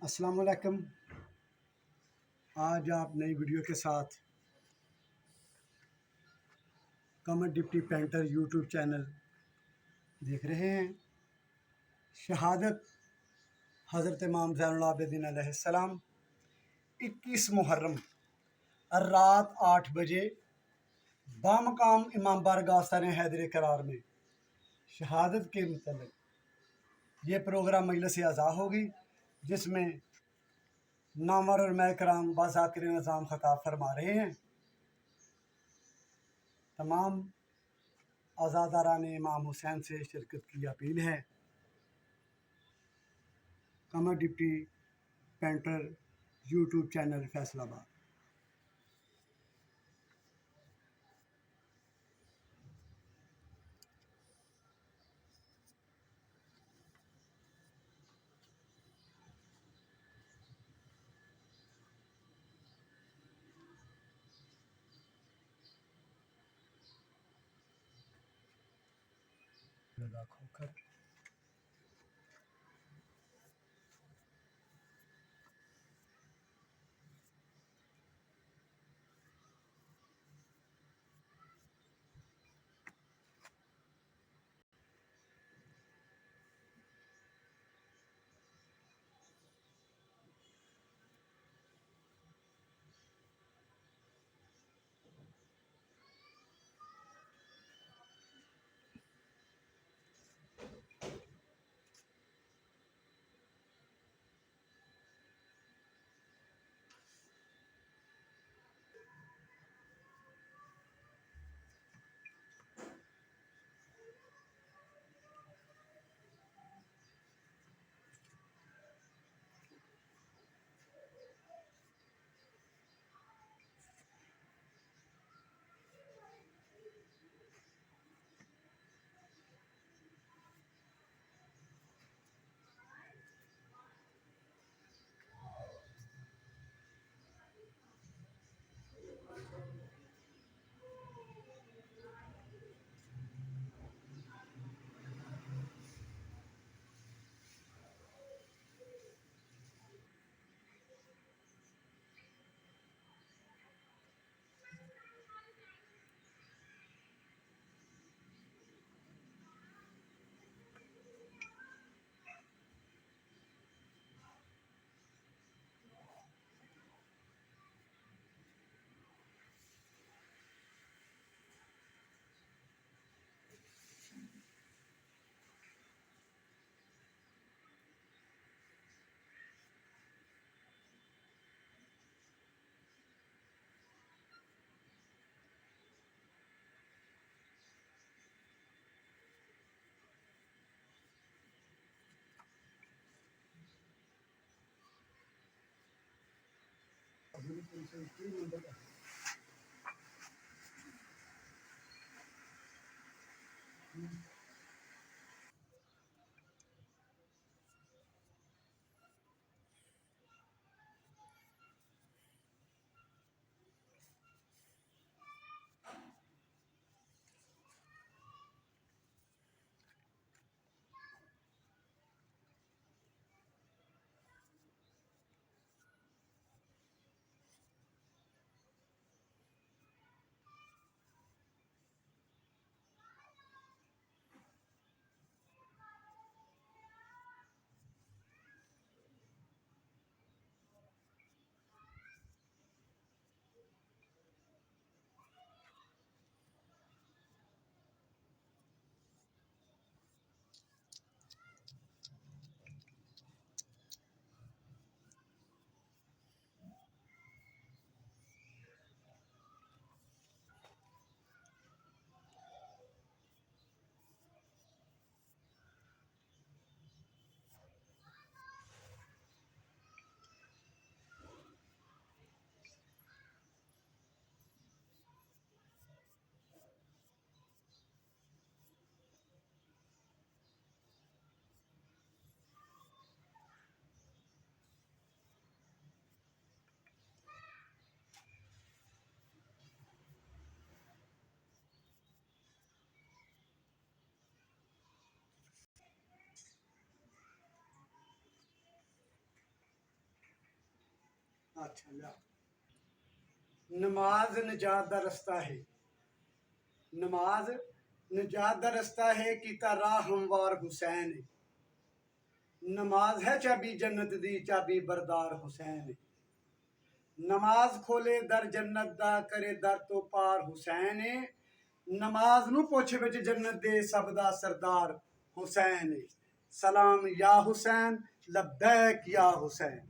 अस्सलाम वालेकुम। आज आप नई वीडियो के साथ कमर डिप्टी पेंटर यूट्यूब चैनल देख रहे हैं। शहादत हज़रत इमाम ज़ैनुल आबिदीन अलैहिस्सलाम 21 मुहर्रम रात 8 बजे बामकाम इमाम बारगाह सर हैदर करार में शहादत के मतलब ये प्रोग्राम मजलिस अज़ा होगी, जिसमें नामवर और महकराम बाज़ाकिर निज़ाम ख़ताब फरमा रहे हैं। तमाम आज़ादारान इमाम हुसैन से शिरकत की अपील है। Qamar deputy painter YouTube channel Faisalabad. अच्छा लिया। नमाज निजात दा रस्ता है, नमाज निजात दा रस्ता है, कीता राह हमवार हुसैन। नमाज है चाबी जन्नत दी, चाबी बरदार हुसैन। नमाज खोले दर जन्नत दा, करे दर तो पार हुसैन। नमाज नू पुछ विच जन्नत दे, सब दा सरदार हुसैन। सलाम या हुसैन, लब्बैक या हुसैन।